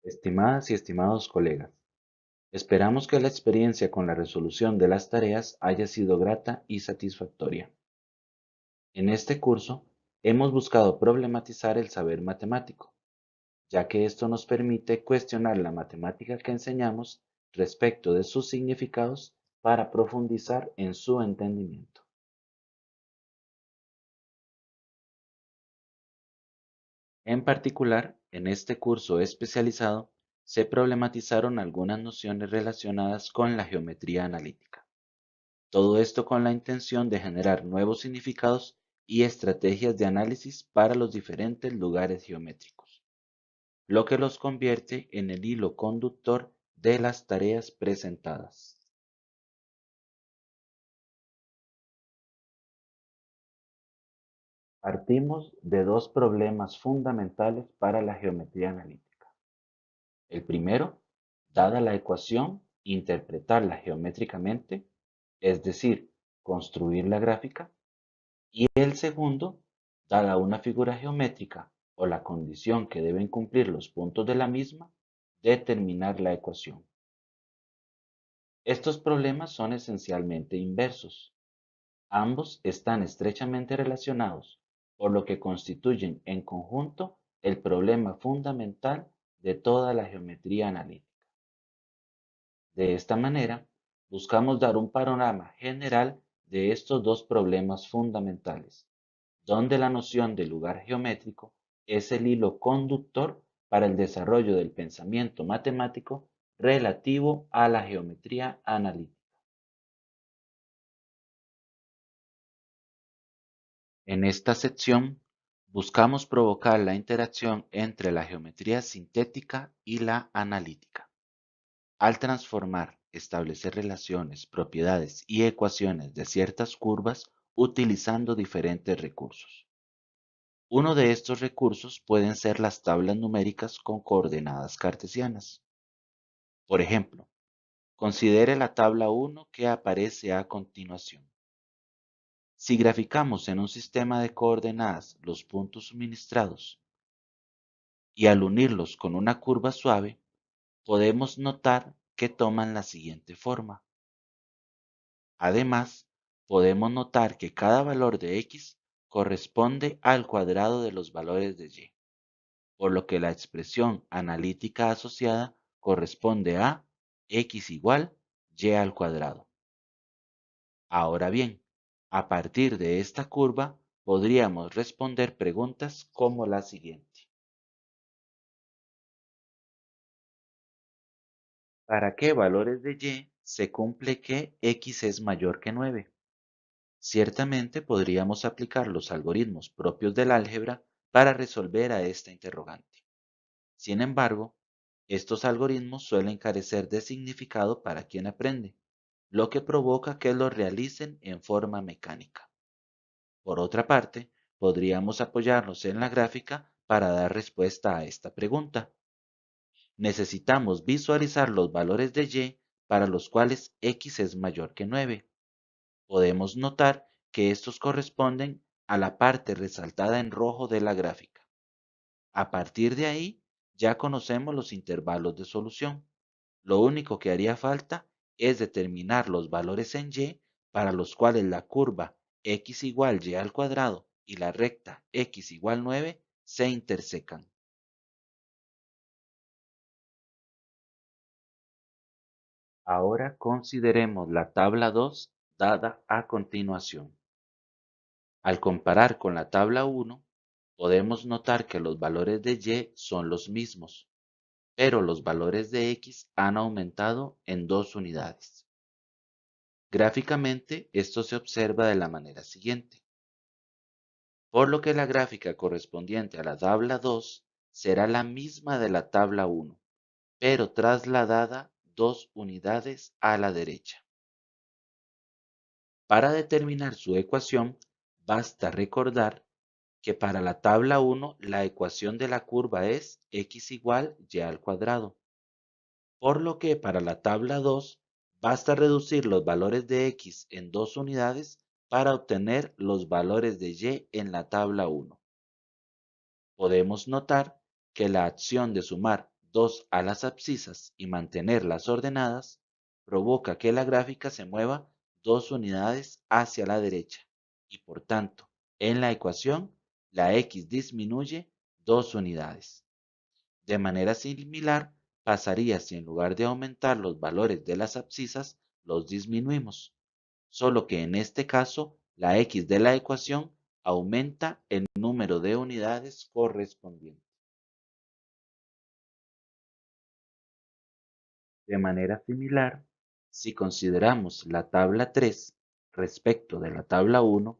Estimadas y estimados colegas, esperamos que la experiencia con la resolución de las tareas haya sido grata y satisfactoria. En este curso, hemos buscado problematizar el saber matemático, ya que esto nos permite cuestionar la matemática que enseñamos respecto de sus significados para profundizar en su entendimiento. En particular, en este curso especializado, se problematizaron algunas nociones relacionadas con la geometría analítica. Todo esto con la intención de generar nuevos significados y estrategias de análisis para los diferentes lugares geométricos, lo que los convierte en el hilo conductor de las tareas presentadas. Partimos de dos problemas fundamentales para la geometría analítica. El primero, dada la ecuación, interpretarla geométricamente, es decir, construir la gráfica. Y el segundo, dada una figura geométrica o la condición que deben cumplir los puntos de la misma, determinar la ecuación. Estos problemas son esencialmente inversos. Ambos están estrechamente relacionados, por lo que constituyen en conjunto el problema fundamental de toda la geometría analítica. De esta manera, buscamos dar un panorama general de estos dos problemas fundamentales, donde la noción de lugar geométrico es el hilo conductor para el desarrollo del pensamiento matemático relativo a la geometría analítica. En esta sección, buscamos provocar la interacción entre la geometría sintética y la analítica. Al transformar, establecer relaciones, propiedades y ecuaciones de ciertas curvas utilizando diferentes recursos. Uno de estos recursos pueden ser las tablas numéricas con coordenadas cartesianas. Por ejemplo, considere la tabla 1 que aparece a continuación. Si graficamos en un sistema de coordenadas los puntos suministrados y al unirlos con una curva suave, podemos notar que toman la siguiente forma. Además, podemos notar que cada valor de x corresponde al cuadrado de los valores de y, por lo que la expresión analítica asociada corresponde a x igual y al cuadrado. Ahora bien, a partir de esta curva podríamos responder preguntas como la siguiente. ¿Para qué valores de y se cumple que x es mayor que 9? Ciertamente podríamos aplicar los algoritmos propios del álgebra para resolver a esta interrogante. Sin embargo, estos algoritmos suelen carecer de significado para quien aprende, lo que provoca que los realicen en forma mecánica. Por otra parte, podríamos apoyarnos en la gráfica para dar respuesta a esta pregunta. Necesitamos visualizar los valores de y para los cuales x es mayor que 9. Podemos notar que estos corresponden a la parte resaltada en rojo de la gráfica. A partir de ahí, ya conocemos los intervalos de solución. Lo único que haría falta es determinar los valores en y para los cuales la curva x igual y al cuadrado y la recta x igual 9 se intersecan. Ahora consideremos la tabla 2 dada a continuación. Al comparar con la tabla 1, podemos notar que los valores de y son los mismos, pero los valores de x han aumentado en 2 unidades. Gráficamente, esto se observa de la manera siguiente, por lo que la gráfica correspondiente a la tabla 2 será la misma de la tabla 1, pero trasladada 2 unidades a la derecha. Para determinar su ecuación, basta recordar que para la tabla 1 la ecuación de la curva es x igual y al cuadrado, por lo que para la tabla 2 basta reducir los valores de x en 2 unidades para obtener los valores de y en la tabla 1. Podemos notar que la acción de sumar 2 a las abscisas y mantenerlas ordenadas, provoca que la gráfica se mueva 2 unidades hacia la derecha y por tanto, en la ecuación, la x disminuye 2 unidades. De manera similar, pasaría si en lugar de aumentar los valores de las abscisas, los disminuimos, solo que en este caso la x de la ecuación aumenta el número de unidades correspondientes. De manera similar, si consideramos la tabla 3 respecto de la tabla 1,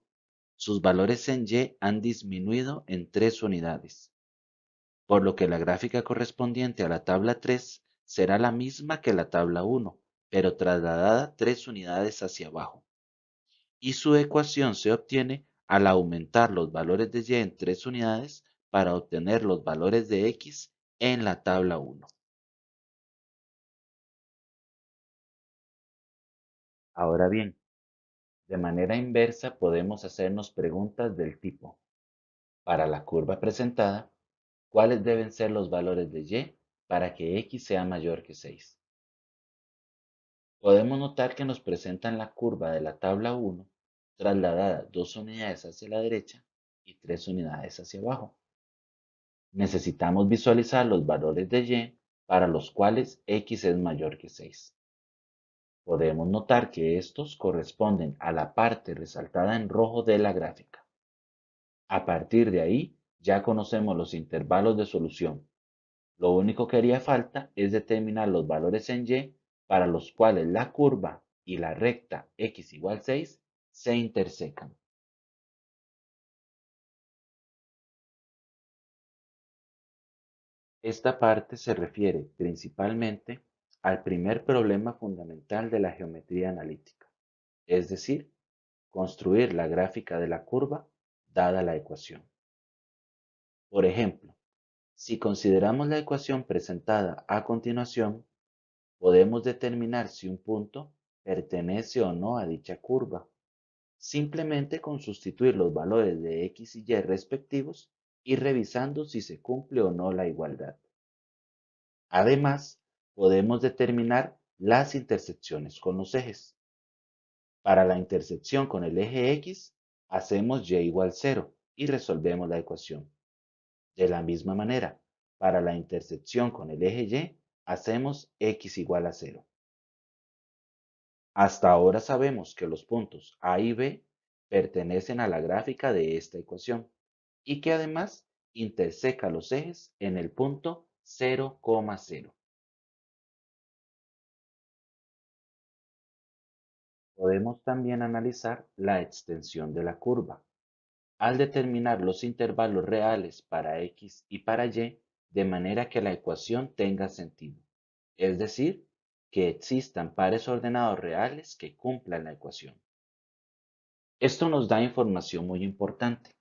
sus valores en y han disminuido en 3 unidades, por lo que la gráfica correspondiente a la tabla 3 será la misma que la tabla 1, pero trasladada 3 unidades hacia abajo. Y su ecuación se obtiene al aumentar los valores de y en 3 unidades para obtener los valores de x en la tabla 1. Ahora bien, de manera inversa podemos hacernos preguntas del tipo: para la curva presentada, ¿cuáles deben ser los valores de y para que x sea mayor que 6? Podemos notar que nos presentan la curva de la tabla 1 trasladada 2 unidades hacia la derecha y 3 unidades hacia abajo. Necesitamos visualizar los valores de y para los cuales x es mayor que 6. Podemos notar que estos corresponden a la parte resaltada en rojo de la gráfica. A partir de ahí, ya conocemos los intervalos de solución. Lo único que haría falta es determinar los valores en y para los cuales la curva y la recta x igual 6 se intersecan. Esta parte se refiere principalmente al primer problema fundamental de la geometría analítica, es decir, construir la gráfica de la curva dada la ecuación. Por ejemplo, si consideramos la ecuación presentada a continuación, podemos determinar si un punto pertenece o no a dicha curva, simplemente con sustituir los valores de x y y respectivos y revisando si se cumple o no la igualdad. Además, podemos determinar las intersecciones con los ejes. Para la intersección con el eje x, hacemos y igual 0 y resolvemos la ecuación. De la misma manera, para la intersección con el eje y, hacemos x igual a 0. Hasta ahora sabemos que los puntos A y B pertenecen a la gráfica de esta ecuación y que además interseca los ejes en el punto 0, 0. Podemos también analizar la extensión de la curva, al determinar los intervalos reales para x y para y de manera que la ecuación tenga sentido, es decir, que existan pares ordenados reales que cumplan la ecuación. Esto nos da información muy importante,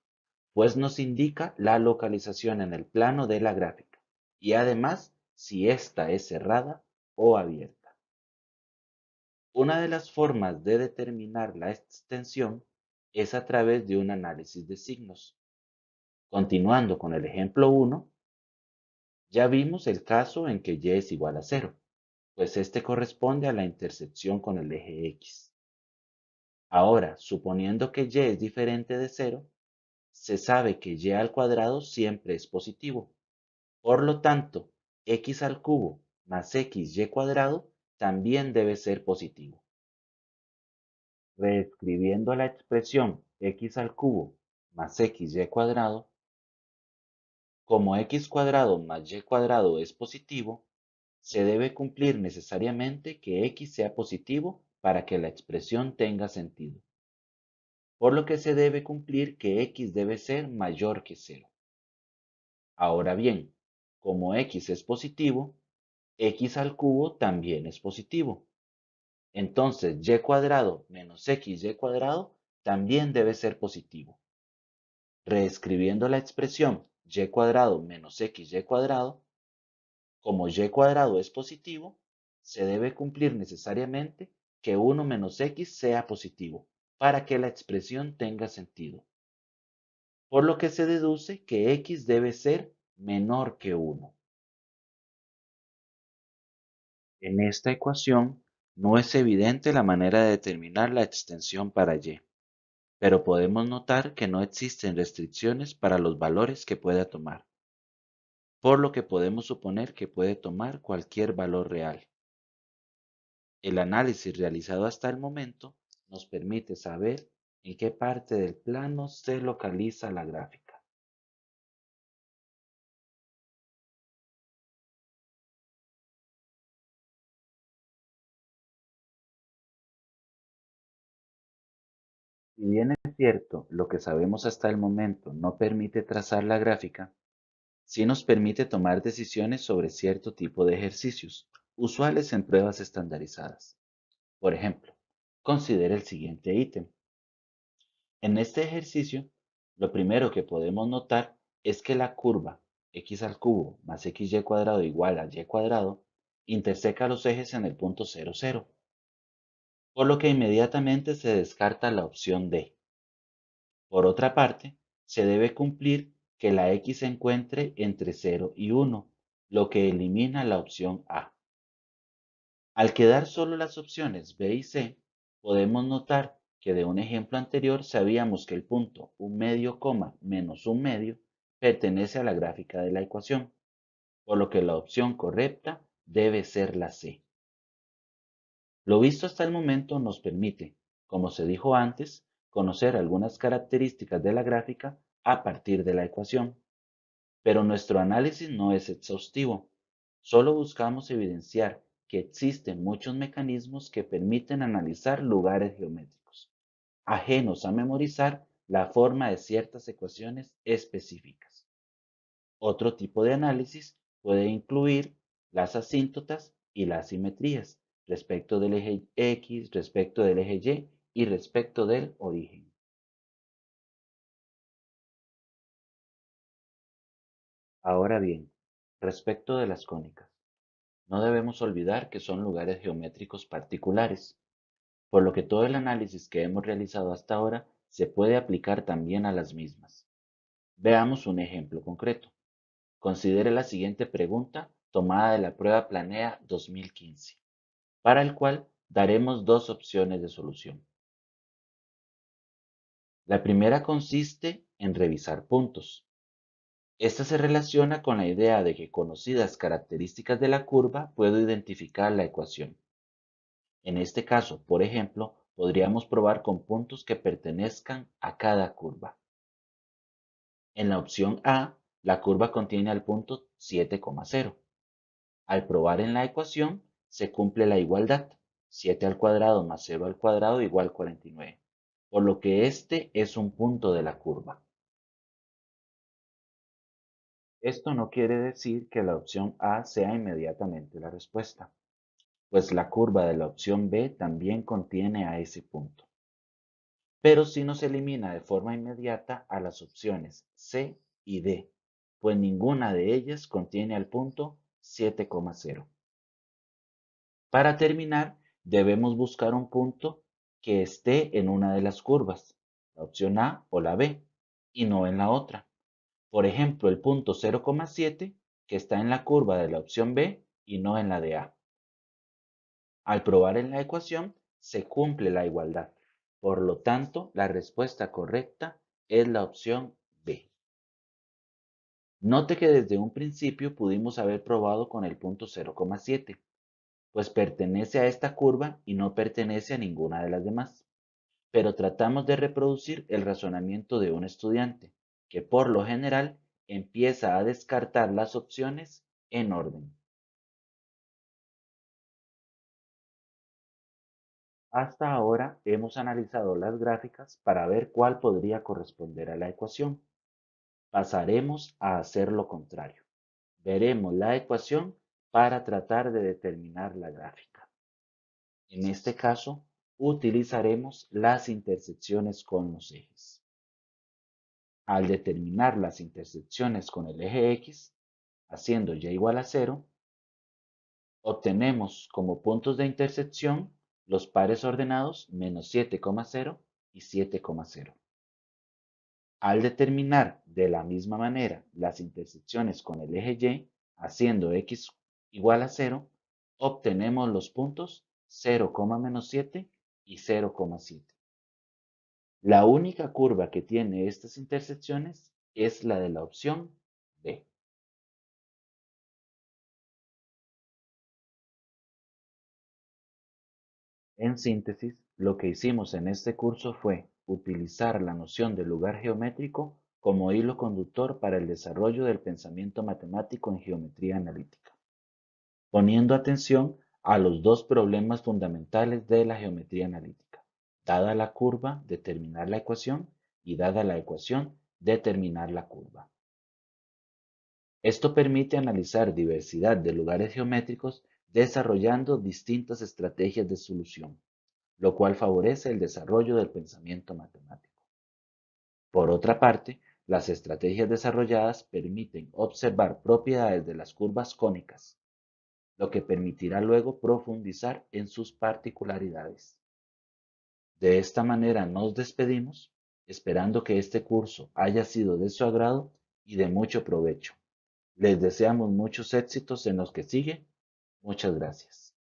pues nos indica la localización en el plano de la gráfica y además si ésta es cerrada o abierta. Una de las formas de determinar la extensión es a través de un análisis de signos. Continuando con el ejemplo 1, ya vimos el caso en que y es igual a 0, pues este corresponde a la intersección con el eje x. Ahora, suponiendo que y es diferente de 0, se sabe que y al cuadrado siempre es positivo. Por lo tanto, x al cubo más xy cuadrado también debe ser positivo. Reescribiendo la expresión x al cubo más xy cuadrado, como x cuadrado más y cuadrado es positivo, se debe cumplir necesariamente que x sea positivo para que la expresión tenga sentido, por lo que se debe cumplir que x debe ser mayor que 0. Ahora bien, como x es positivo, x al cubo también es positivo. Entonces y cuadrado menos xy cuadrado también debe ser positivo. Reescribiendo la expresión y cuadrado menos xy cuadrado, como y cuadrado es positivo, se debe cumplir necesariamente que 1 menos x sea positivo para que la expresión tenga sentido, por lo que se deduce que x debe ser menor que 1. En esta ecuación no es evidente la manera de determinar la extensión para y, pero podemos notar que no existen restricciones para los valores que pueda tomar, por lo que podemos suponer que puede tomar cualquier valor real. El análisis realizado hasta el momento nos permite saber en qué parte del plano se localiza la gráfica. Si bien es cierto, lo que sabemos hasta el momento no permite trazar la gráfica, sí nos permite tomar decisiones sobre cierto tipo de ejercicios, usuales en pruebas estandarizadas. Por ejemplo, considere el siguiente ítem. En este ejercicio, lo primero que podemos notar es que la curva x al cubo más xy cuadrado igual a y cuadrado interseca los ejes en el punto 0, 0, por lo que inmediatamente se descarta la opción D. Por otra parte, se debe cumplir que la x se encuentre entre 0 y 1, lo que elimina la opción A. Al quedar solo las opciones B y C, podemos notar que de un ejemplo anterior sabíamos que el punto 1 medio, menos 1 medio pertenece a la gráfica de la ecuación, por lo que la opción correcta debe ser la C. Lo visto hasta el momento nos permite, como se dijo antes, conocer algunas características de la gráfica a partir de la ecuación, pero nuestro análisis no es exhaustivo. Solo buscamos evidenciar que existen muchos mecanismos que permiten analizar lugares geométricos, ajenos a memorizar la forma de ciertas ecuaciones específicas. Otro tipo de análisis puede incluir las asíntotas y las simetrías respecto del eje X, respecto del eje Y y respecto del origen. Ahora bien, respecto de las cónicas, no debemos olvidar que son lugares geométricos particulares, por lo que todo el análisis que hemos realizado hasta ahora se puede aplicar también a las mismas. Veamos un ejemplo concreto. Considere la siguiente pregunta tomada de la prueba Planea 2015, para el cual daremos dos opciones de solución. La primera consiste en revisar puntos. Esta se relaciona con la idea de que, conocidas características de la curva, puedo identificar la ecuación. En este caso, por ejemplo, podríamos probar con puntos que pertenezcan a cada curva. En la opción A, la curva contiene al punto 7,0. Al probar en la ecuación, se cumple la igualdad, 7 al cuadrado más 0 al cuadrado igual 49, por lo que este es un punto de la curva. Esto no quiere decir que la opción A sea inmediatamente la respuesta, pues la curva de la opción B también contiene a ese punto, pero sí nos elimina de forma inmediata a las opciones C y D, pues ninguna de ellas contiene al punto 7,0. Para terminar, debemos buscar un punto que esté en una de las curvas, la opción A o la B, y no en la otra. Por ejemplo, el punto 0,7 que está en la curva de la opción B y no en la de A. Al probar en la ecuación, se cumple la igualdad. Por lo tanto, la respuesta correcta es la opción B. Note que desde un principio pudimos haber probado con el punto 0,7, pues pertenece a esta curva y no pertenece a ninguna de las demás. Pero tratamos de reproducir el razonamiento de un estudiante, que por lo general empieza a descartar las opciones en orden. Hasta ahora hemos analizado las gráficas para ver cuál podría corresponder a la ecuación. Pasaremos a hacer lo contrario. Veremos la ecuación para tratar de determinar la gráfica. En este caso, utilizaremos las intersecciones con los ejes. Al determinar las intersecciones con el eje X, haciendo y igual a 0, obtenemos como puntos de intersección los pares ordenados menos 7,0 y 7,0. Al determinar de la misma manera las intersecciones con el eje Y, haciendo X igual a 0, obtenemos los puntos 0,-7 y 0,7. La única curva que tiene estas intersecciones es la de la opción B. En síntesis, lo que hicimos en este curso fue utilizar la noción de lugar geométrico como hilo conductor para el desarrollo del pensamiento matemático en geometría analítica, poniendo atención a los dos problemas fundamentales de la geometría analítica: dada la curva, determinar la ecuación, y dada la ecuación, determinar la curva. Esto permite analizar diversidad de lugares geométricos desarrollando distintas estrategias de solución, lo cual favorece el desarrollo del pensamiento matemático. Por otra parte, las estrategias desarrolladas permiten observar propiedades de las curvas cónicas, lo que permitirá luego profundizar en sus particularidades. De esta manera nos despedimos, esperando que este curso haya sido de su agrado y de mucho provecho. Les deseamos muchos éxitos en los que sigue. Muchas gracias.